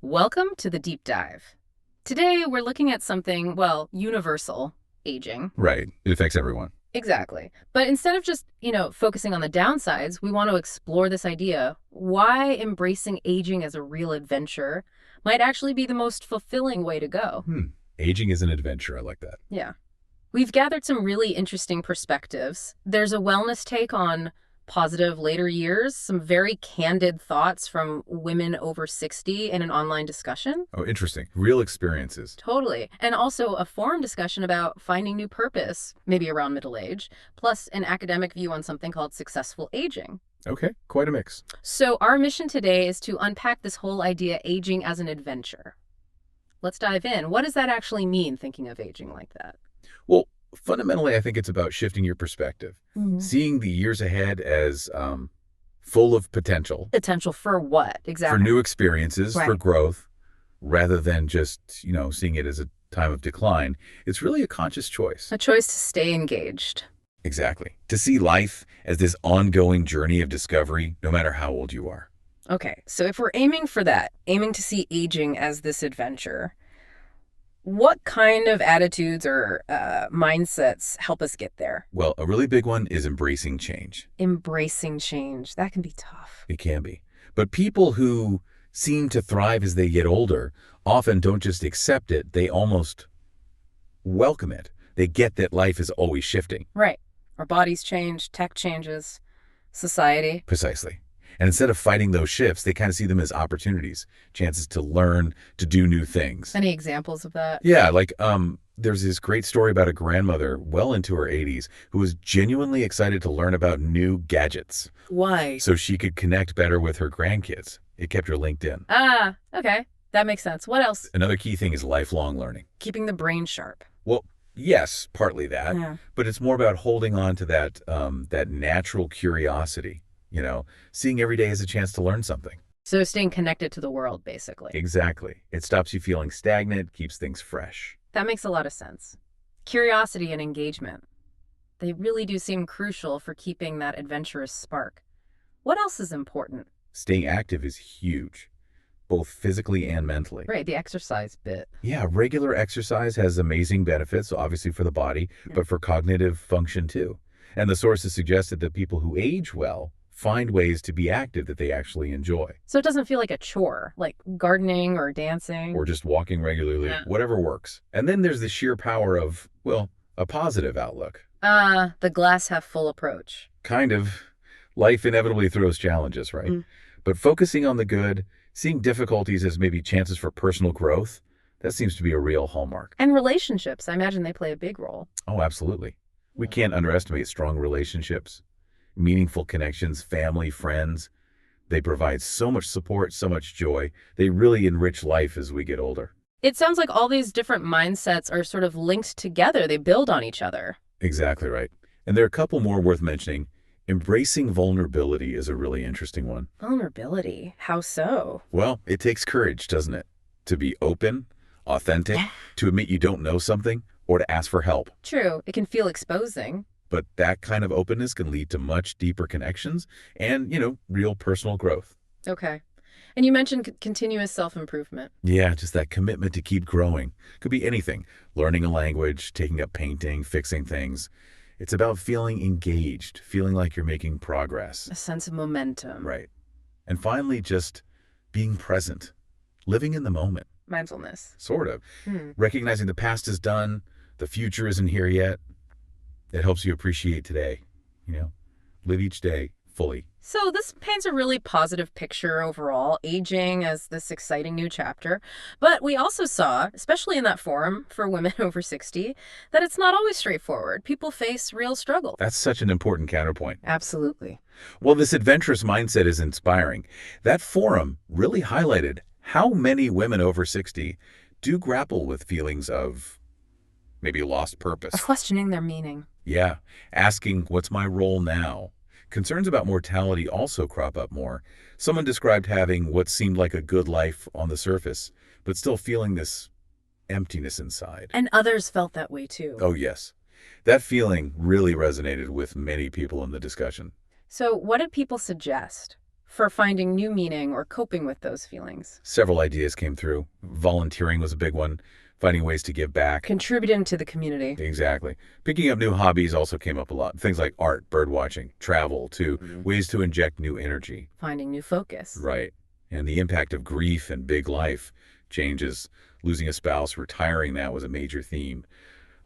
Welcome to the deep dive. Today we're looking at something, well, universal, aging. Right. It affects everyone. Exactly. But instead of just, focusing on the downsides, we want to explore this idea why embracing aging as a real adventure might actually be the most fulfilling way to go. Aging is an adventure. I like that. Yeah. We've gathered some really interesting perspectives. There's a wellness take on positive later years, some very candid thoughts from women over 60 in an online discussion. Oh, interesting. Real experiences. Totally. And also a forum discussion about finding new purpose, maybe around middle age, plus an academic view on something called successful aging. Okay. Quite a mix. So, our mission today is to unpack this whole idea aging as an adventure. Let's dive in. What does that actually mean, thinking of aging like that? Well, fundamentally, I think it's about shifting your perspective, seeing the years ahead as full of potential Potential for what? for Exactly. new experiences, for Right. growth, rather than just, seeing it as a time of decline. It's really a conscious choice. A choice to stay engaged. Exactly. To see life as this ongoing journey of discovery, no matter how old you are. Okay, so if we're aiming for that, aiming to see aging as this adventure, what kind of attitudes or mindsets help us get there? Well, a really big one is embracing change. Embracing change. That can be tough. It can be. But people who seem to thrive as they get older often don't just accept it, they almost welcome it. They get that life is always shifting. Right. Our bodies change, tech changes, society. Precisely. And instead of fighting those shifts, they kind of see them as opportunities, chances to learn, to do new things. Any examples of that? Yeah, like there's this great story about a grandmother well into her 80s who was genuinely excited to learn about new gadgets Why? so she could connect better with her grandkids. It kept her linked in. Ah, okay. That makes sense. What else? Another key thing is lifelong learning. Keeping the brain sharp. Well, yes, partly that, Yeah. but it's more about holding on to that natural curiosity, seeing every day as a chance to learn something. So staying connected to the world, basically. Exactly. It stops you feeling stagnant, keeps things fresh. That makes a lot of sense. Curiosity and engagement. They really do seem crucial for keeping that adventurous spark. What else is important? Staying active is huge, both physically and mentally. Right, the exercise bit. Yeah, regular exercise has amazing benefits, obviously for the body, but for cognitive function too. And the sources suggested that people who age well find ways to be active that they actually enjoy, So it doesn't feel like a chore, like gardening or dancing. or just walking regularly, Yeah. whatever works. And then there's the sheer power of, well, a positive outlook. The glass half full approach. Kind of. Life inevitably throws challenges, right? Mm. But focusing on the good, seeing difficulties as maybe chances for personal growth, that seems to be a real hallmark. And relationships, I imagine they play a big role. Oh, absolutely. We can't underestimate strong relationships, meaningful connections, family, friends. They provide so much support, so much joy. They really enrich life as we get older. It sounds like all these different mindsets are sort of linked together. They build on each other. Exactly right. And there are a couple more worth mentioning. Embracing vulnerability is a really interesting one. Vulnerability. How so? Well, it takes courage, doesn't it? To be open, authentic, to admit you don't know something, or to ask for help. True, it can feel exposing. But that kind of openness can lead to much deeper connections and, real personal growth. Okay. And you mentioned continuous self-improvement. Yeah, just that commitment to keep growing. Could be anything. Learning a language, taking up painting, fixing things. It's about feeling engaged, feeling like you're making progress. A sense of momentum. Right. And finally, just being present, living in the moment, Mindfulness. sort of. Hmm. Recognizing the past is done, the future isn't here yet. It helps you appreciate today, live each day fully. So this paints a really positive picture overall, aging as this exciting new chapter. But we also saw, especially in that forum for women over 60, that it's not always straightforward. People face real struggle. That's such an important counterpoint. Absolutely. Well, this adventurous mindset is inspiring. That forum really highlighted how many women over 60 do grapple with feelings of maybe lost purpose. Of questioning their meaning. Yeah, asking, what's my role now? Concerns about mortality also crop up more. Someone described having what seemed like a good life on the surface, but still feeling this emptiness inside. And others felt that way too. Oh, yes. That feeling really resonated with many people in the discussion. So what did people suggest? for finding new meaning or coping with those feelings. Several ideas came through. Volunteering was a big one, finding ways to give back. Contributing to the community. Exactly. Picking up new hobbies also came up a lot. Things like art, bird watching, travel, to ways to inject new energy. Finding new focus. Right. And the impact of grief and big life changes. Losing a spouse, retiring, that was a major theme.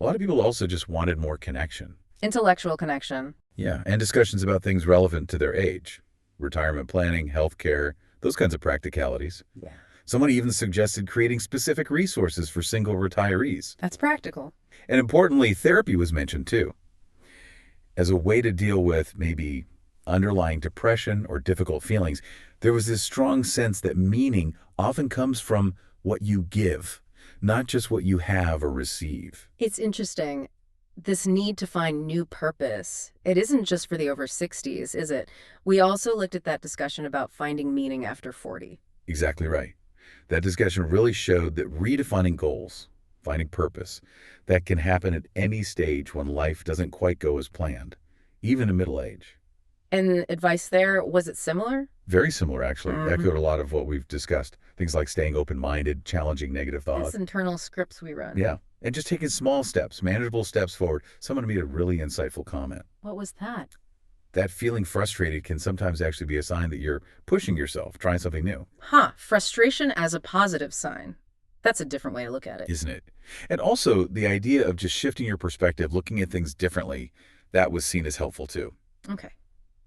A lot of people also just wanted more connection. Intellectual connection. Yeah, and discussions about things relevant to their age. Retirement planning, healthcare, those kinds of practicalities. Yeah. Someone even suggested creating specific resources for single retirees. That's practical. And importantly, therapy was mentioned too, as a way to deal with maybe underlying depression or difficult feelings. There was this strong sense that meaning often comes from what you give, not just what you have or receive. It's interesting. This need to find new purpose. It isn't just for the over 60s, is it? We also looked at that discussion about finding meaning after 40. Exactly right. That discussion really showed that redefining goals, finding purpose, that can happen at any stage when life doesn't quite go as planned, even in middle age. And advice there, was it similar? Very similar, actually. Echoed a lot of what we've discussed. Things like staying open-minded, challenging negative thought. It's internal scripts we run. Yeah. And just taking small steps, manageable steps forward. Someone made a really insightful comment. What was that? That feeling frustrated can sometimes actually be a sign that you're pushing yourself, trying something new. Frustration as a positive sign. That's a different way to look at it. Isn't it? And also, the idea of just shifting your perspective, looking at things differently, that was seen as helpful too. Okay.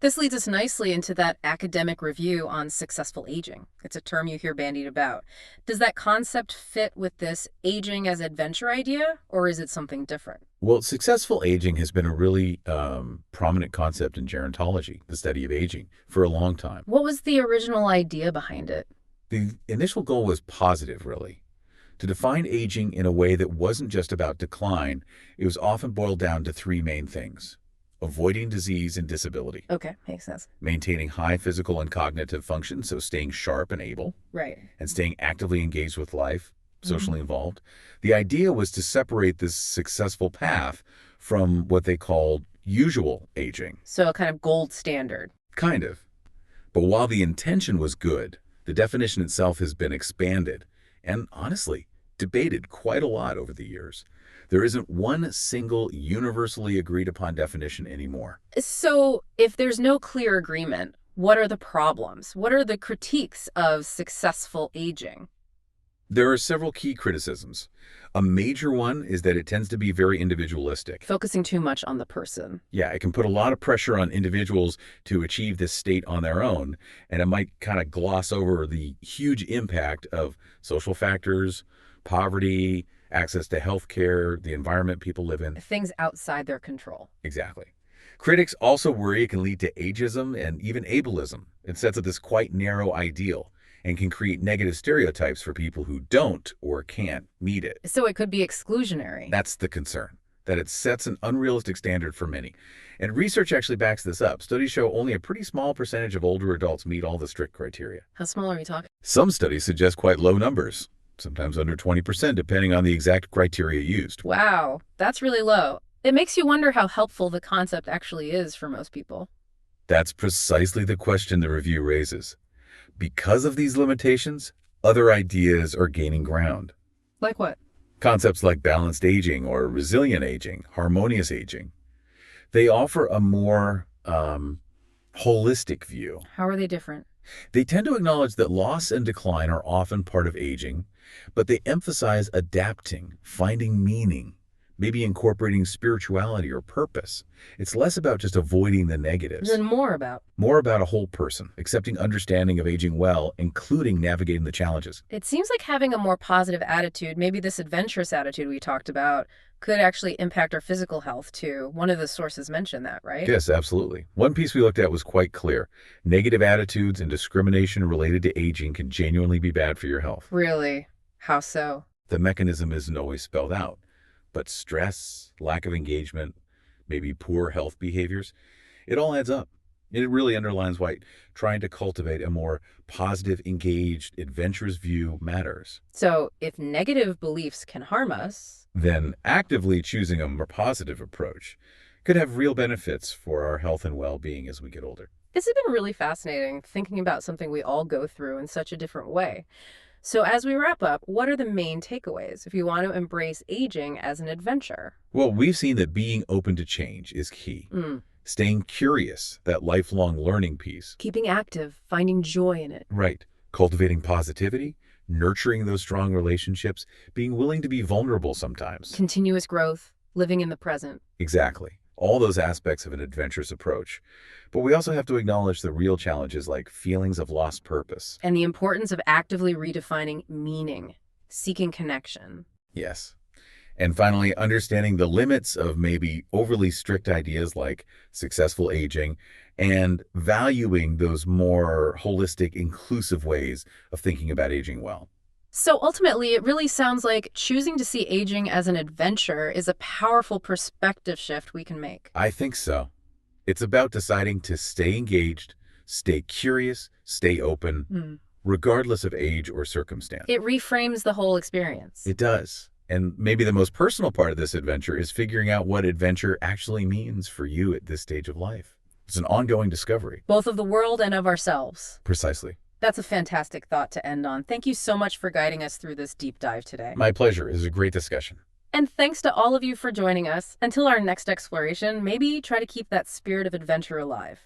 This leads us nicely into that academic review on successful aging. It's a term you hear bandied about. Does that concept fit with this aging as adventure idea, or is it something different? Well, successful aging has been a really prominent concept in gerontology, the study of aging, for a long time. What was the original idea behind it? The initial goal was positive, really. To define aging in a way that wasn't just about decline, it was often boiled down to three main things: avoiding disease and disability, Okay, makes sense. maintaining high physical and cognitive function, so staying sharp and able, Right. and staying actively engaged with life, socially involved. The idea was to separate this successful path from what they called usual aging. So a kind of gold standard. Kind of. But while the intention was good, the definition itself has been expanded and, honestly, debated quite a lot over the years. There isn't one single universally agreed upon definition anymore. So if there's no clear agreement, what are the problems? What are the critiques of successful aging? There are several key criticisms. A major one is that it tends to be very individualistic. Focusing too much on the person. Yeah, it can put a lot of pressure on individuals to achieve this state on their own, and it might kind of gloss over the huge impact of social factors, poverty, access to health care, the environment people live in. Things outside their control. Exactly. Critics also worry it can lead to ageism and even ableism. It sets up this quite narrow ideal and can create negative stereotypes for people who don't or can't meet it. So it could be exclusionary. That's the concern, that it sets an unrealistic standard for many. And research actually backs this up. Studies show only a pretty small percentage of older adults meet all the strict criteria. How small are we talking? Some studies suggest quite low numbers, sometimes under 20%, depending on the exact criteria used. Wow, that's really low. It makes you wonder how helpful the concept actually is for most people. That's precisely the question the review raises. Because of these limitations, other ideas are gaining ground. Like what? Concepts like balanced aging or resilient aging, harmonious aging, they offer a more holistic view. How are they different? They tend to acknowledge that loss and decline are often part of aging, but they emphasize adapting, finding meaning, maybe incorporating spirituality or purpose. It's less about just avoiding the negatives. Then more about. More about a whole person, accepting understanding of aging well, including navigating the challenges. It seems like having a more positive attitude, maybe this adventurous attitude we talked about, could actually impact our physical health too. One of the sources mentioned that, right? Yes, absolutely. One piece we looked at was quite clear. Negative attitudes and discrimination related to aging can genuinely be bad for your health. Really? How so? The mechanism isn't always spelled out, but stress, lack of engagement, maybe poor health behaviors, it all adds up. It really underlines why trying to cultivate a more positive, engaged, adventurous view matters. So if negative beliefs can harm us, Then actively choosing a more positive approach could have real benefits for our health and well-being as we get older. This has been really fascinating, thinking about something we all go through in such a different way. So, as we wrap up, what are the main takeaways if you want to embrace aging as an adventure? Well, we've seen that being open to change is key. Mm. Staying curious, that lifelong learning piece. Keeping active, finding joy in it. Right. Cultivating positivity, nurturing those strong relationships, being willing to be vulnerable sometimes. Continuous growth, living in the present. Exactly. All those aspects of an adventurous approach. But we also have to acknowledge the real challenges like feelings of lost purpose. And the importance of actively redefining meaning, seeking connection. Yes. And finally, understanding the limits of maybe overly strict ideas like successful aging and valuing those more holistic, inclusive ways of thinking about aging well. So ultimately, it really sounds like choosing to see aging as an adventure is a powerful perspective shift we can make. I think so. It's about deciding to stay engaged, stay curious, stay open, Hmm. regardless of age or circumstance. It reframes the whole experience. It does. And maybe the most personal part of this adventure is figuring out what adventure actually means for you at this stage of life. It's an ongoing discovery. Both of the world and of ourselves. Precisely. That's a fantastic thought to end on. Thank you so much for guiding us through this deep dive today. My pleasure. It was a great discussion. And thanks to all of you for joining us. Until our next exploration, maybe try to keep that spirit of adventure alive.